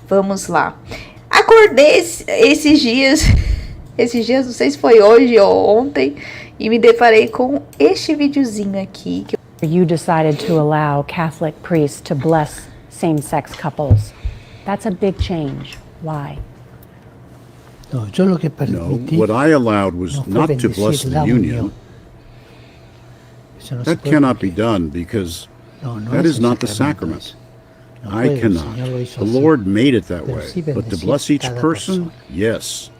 Vamos lá. Acordei esses dias, não sei se foi hoje ou ontem, e me deparei com este videozinho aqui. You decided to allow Catholic priests to bless same-sex couples. That's a big change. Why? No, what I allowed was not to bless the union. That cannot be done because that is not the sacrament. I cannot. The Lord made it that way. But to bless each person, yes.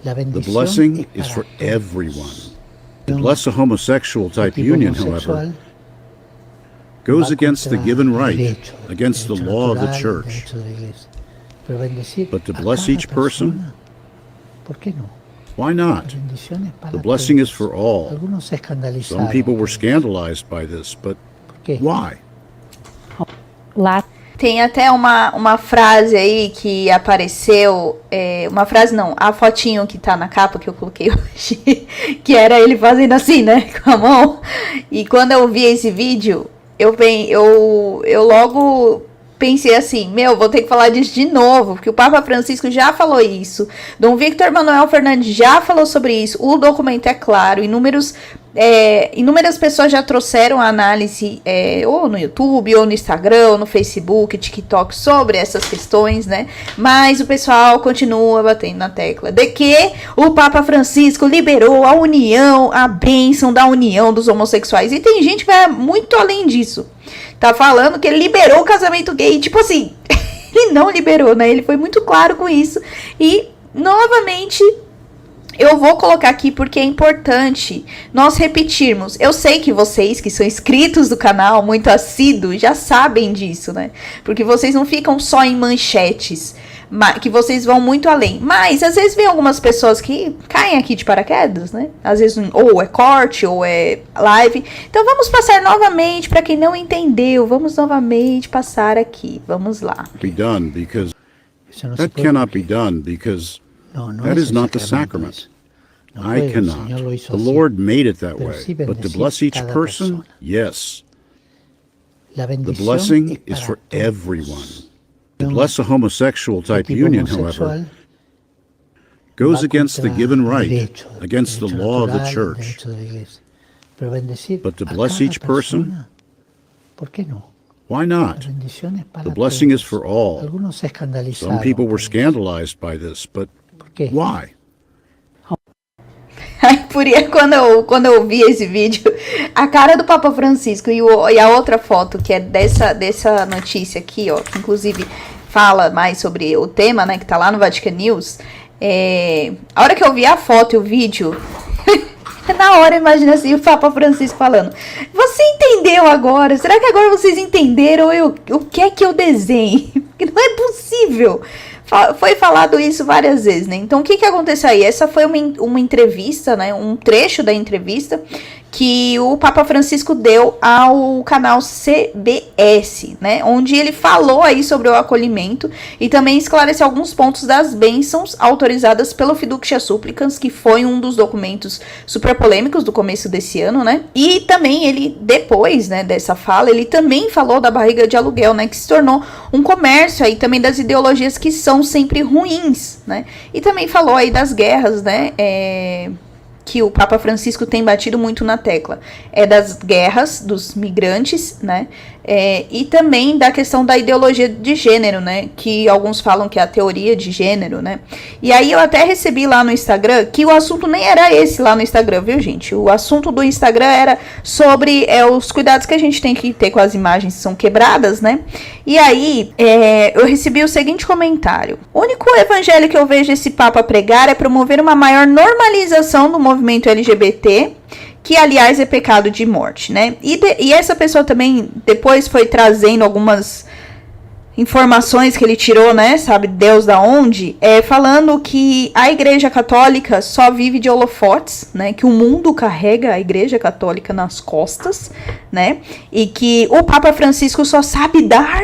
The blessing is for everyone. To bless a homosexual type union, however, goes against the given right, against the law of the church. But to bless each person, why not? The blessing is for all. Some people were scandalized by this, but why? Tem até uma frase aí que apareceu, uma frase não, a fotinho que tá na capa que eu coloquei hoje, que era ele fazendo assim, né, com a mão. E quando eu vi esse vídeo, eu logo pensei assim, vou ter que falar disso de novo, porque o Papa Francisco já falou isso, Dom Victor Manuel Fernandes já falou sobre isso, o documento é claro, inúmeras pessoas já trouxeram a análise, ou no YouTube, ou no Instagram, ou no Facebook, TikTok, sobre essas questões, né, mas o pessoal continua batendo na tecla de que o Papa Francisco liberou a união, a bênção da união dos homossexuais, e tem gente que vai muito além disso. Tá falando que ele liberou o casamento gay. Tipo assim, ele não liberou, né? Ele foi muito claro com isso. E, novamente, eu vou colocar aqui porque é importante nós repetirmos. Eu sei que vocês que são inscritos do canal, muito assíduos, já sabem disso, né? Porque vocês não ficam só em manchetes, que vocês vão muito além. Mas, às vezes, vem algumas pessoas que caem aqui de paraquedas, né? Às vezes, ou é corte, ou é live. Então, vamos passar novamente, para quem não entendeu, vamos novamente passar aqui. Vamos lá. That cannot be done because that is not the sacrament. I cannot. The Lord made it that way. But to bless each person, yes. The blessing is for everyone. To bless a homosexual type union, however, goes against the given right, against the law of the church. But to bless each person, why not? The blessing is for all. Some people were scandalized by this, but why? Quando eu vi esse vídeo, a cara do Papa Francisco e a outra foto, que é dessa notícia aqui, ó, que inclusive fala mais sobre o tema, né, que tá lá no Vatican News, a hora que eu vi a foto e o vídeo, na hora, imagina assim, o Papa Francisco falando, você entendeu agora? Será que agora vocês entenderam o que é que eu desenho? Porque não é possível. Foi falado isso várias vezes, né? Então, o que aconteceu aí? Essa foi uma entrevista, né? Um trecho da entrevista que o Papa Francisco deu ao canal CBS, né? Onde ele falou aí sobre o acolhimento e também esclareceu alguns pontos das bênçãos autorizadas pelo Fiducia Supplicans, que foi um dos documentos super polêmicos do começo desse ano, né? E também ele, depois, né, dessa fala, ele também falou da barriga de aluguel, né? Que se tornou um comércio aí também das ideologias que são sempre ruins, né? E também falou aí das guerras, né? Que o Papa Francisco tem batido muito na tecla, das guerras dos migrantes, né, e também da questão da ideologia de gênero, né, que alguns falam que é a teoria de gênero, né, e aí eu até recebi lá no Instagram, que o assunto nem era esse lá no Instagram, viu, gente, o assunto do Instagram era sobre os cuidados que a gente tem que ter com as imagens que são quebradas, né, e aí eu recebi o seguinte comentário: o único evangelho que eu vejo esse Papa pregar é promover uma maior normalização do movimento LGBT, que aliás é pecado de morte, né? E essa pessoa também depois foi trazendo algumas informações que ele tirou, né? Sabe Deus da onde? Falando que a Igreja Católica só vive de holofotes, né? Que o mundo carrega a Igreja Católica nas costas, né? E que o Papa Francisco só sabe dar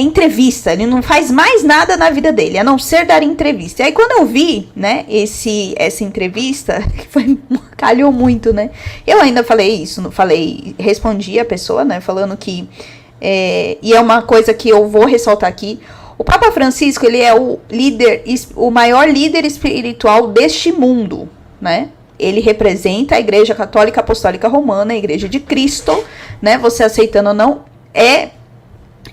entrevista, ele não faz mais nada na vida dele, a não ser dar entrevista. E aí quando eu vi, né, essa entrevista, que calhou muito, né, eu ainda falei isso, respondi a pessoa, né, falando que, e é uma coisa que eu vou ressaltar aqui, O Papa Francisco, ele é o maior líder espiritual deste mundo, né? Ele representa a Igreja Católica Apostólica Romana, a Igreja de Cristo, né? Você aceitando ou não,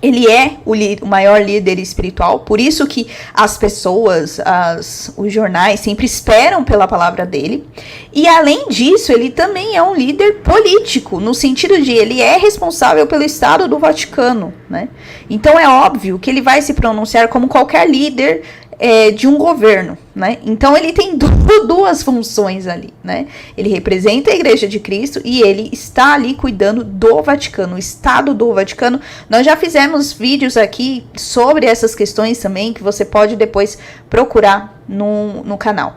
ele é o maior líder espiritual, por isso que as pessoas, os jornais sempre esperam pela palavra dele. E além disso, ele também é um líder político, no sentido de ele é responsável pelo Estado do Vaticano, né? Então é óbvio que ele vai se pronunciar como qualquer líder de um governo, né? Então ele tem duas funções ali, né? Ele representa a Igreja de Cristo e ele está ali cuidando do Vaticano, o Estado do Vaticano. Nós já fizemos vídeos aqui sobre essas questões também, que você pode depois procurar no canal.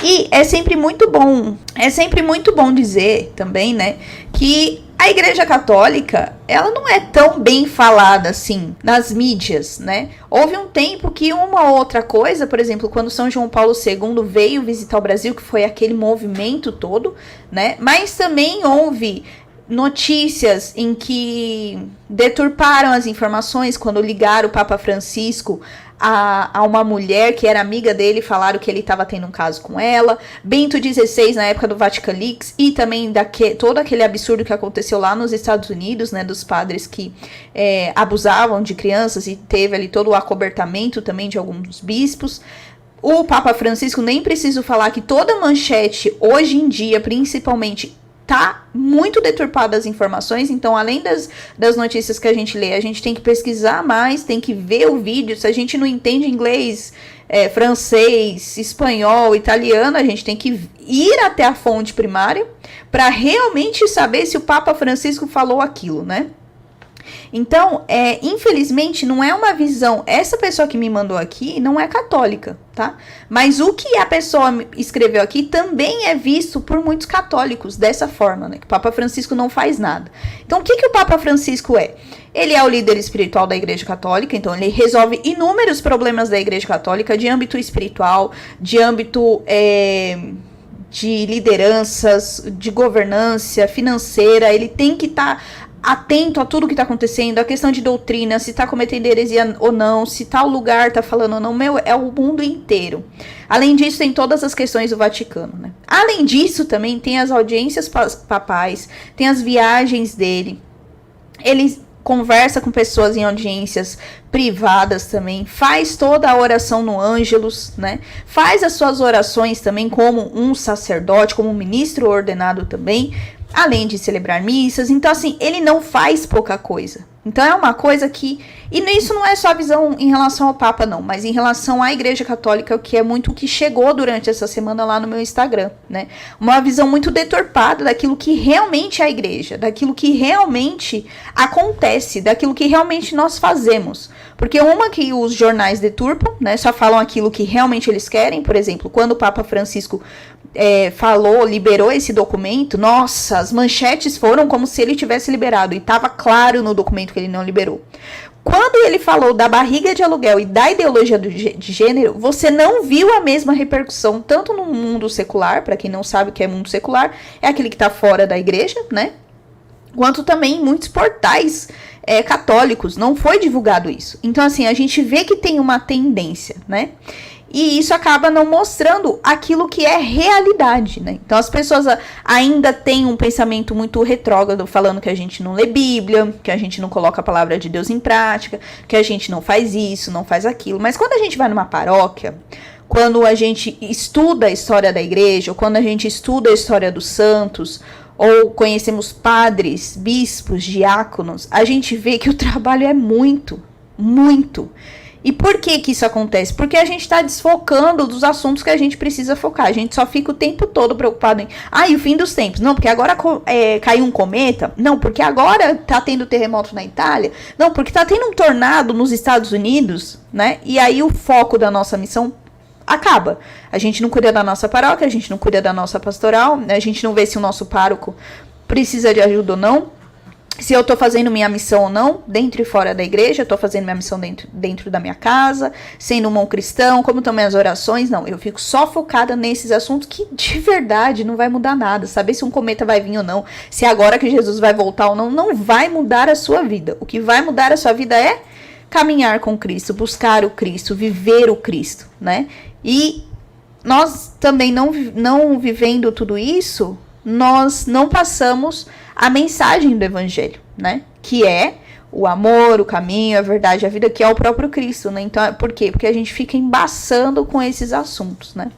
E é sempre muito bom dizer também, né, que a Igreja Católica, ela não é tão bem falada assim nas mídias, né? Houve um tempo que uma outra coisa, por exemplo, quando São João Paulo II veio visitar o Brasil, que foi aquele movimento todo, né? Mas também houve notícias em que deturparam as informações quando ligaram o Papa Francisco a uma mulher que era amiga dele, falaram que ele estava tendo um caso com ela. Bento XVI, na época do Vatican Leaks, e também todo aquele absurdo que aconteceu lá nos Estados Unidos, né, dos padres que abusavam de crianças, e teve ali todo o acobertamento também de alguns bispos. O Papa Francisco, nem preciso falar que toda manchete, hoje em dia, principalmente, tá muito deturpada as informações. Então, além das notícias que a gente lê, a gente tem que pesquisar mais, tem que ver o vídeo. Se a gente não entende inglês, francês, espanhol, italiano, a gente tem que ir até a fonte primária para realmente saber se o Papa Francisco falou aquilo, né? Então, infelizmente, não é uma visão... Essa pessoa que me mandou aqui não é católica, tá? Mas o que a pessoa escreveu aqui também é visto por muitos católicos dessa forma, né? Que o Papa Francisco não faz nada. Então, o que o Papa Francisco é? Ele é o líder espiritual da Igreja Católica, então ele resolve inúmeros problemas da Igreja Católica de âmbito espiritual, de âmbito... de lideranças, de governança financeira. Ele tem que estar atento a tudo que está acontecendo, a questão de doutrina, se está cometendo heresia ou não, se tal lugar está falando ou não, é o mundo inteiro. Além disso, tem todas as questões do Vaticano, né? Além disso, também tem as audiências papais, tem as viagens dele, ele conversa com pessoas em audiências privadas também, faz toda a oração no Ângelus, né? Faz as suas orações também como um sacerdote, como um ministro ordenado também, além de celebrar missas. Então, assim, ele não faz pouca coisa. Então, é uma coisa que... E isso não é só a visão em relação ao Papa, não, mas em relação à Igreja Católica, que é muito o que chegou durante essa semana lá no meu Instagram, né? Uma visão muito deturpada daquilo que realmente é a Igreja, daquilo que realmente acontece, daquilo que realmente nós fazemos. Porque uma que os jornais deturpam, né? Só falam aquilo que realmente eles querem. Por exemplo, quando o Papa Francisco liberou esse documento, nossa, as manchetes foram como se ele tivesse liberado, e estava claro no documento que ele não liberou. Quando ele falou da barriga de aluguel e da ideologia de gênero, você não viu a mesma repercussão, tanto no mundo secular, para quem não sabe o que é mundo secular, é aquele que está fora da igreja, né? Quanto também em muitos portais católicos, não foi divulgado isso. Então, assim, a gente vê que tem uma tendência, né? E isso acaba não mostrando aquilo que é realidade, né? Então as pessoas ainda têm um pensamento muito retrógrado, falando que a gente não lê Bíblia, que a gente não coloca a palavra de Deus em prática, que a gente não faz isso, não faz aquilo. Mas quando a gente vai numa paróquia, quando a gente estuda a história da igreja, ou quando a gente estuda a história dos santos, ou conhecemos padres, bispos, diáconos, a gente vê que o trabalho é muito. E por que isso acontece? Porque a gente está desfocando dos assuntos que a gente precisa focar. A gente só fica o tempo todo preocupado em... o fim dos tempos. Não, porque agora caiu um cometa. Não, porque agora tá tendo terremoto na Itália. Não, porque tá tendo um tornado nos Estados Unidos, né? E aí o foco da nossa missão acaba. A gente não cuida da nossa paróquia, a gente não cuida da nossa pastoral, a gente não vê se o nosso pároco precisa de ajuda ou não. Se eu tô fazendo minha missão ou não, dentro e fora da igreja, eu tô fazendo minha missão dentro da minha casa, sendo um bom cristão, como estão minhas orações, não, eu fico só focada nesses assuntos que de verdade não vai mudar nada, saber se um cometa vai vir ou não, se agora que Jesus vai voltar ou não, não vai mudar a sua vida. O que vai mudar a sua vida é caminhar com Cristo, buscar o Cristo, viver o Cristo, né? E nós também não vivendo tudo isso, nós não passamos a mensagem do Evangelho, né? Que é o amor, o caminho, a verdade, a vida, que é o próprio Cristo, né? Então, por quê? Porque a gente fica embaçando com esses assuntos, né?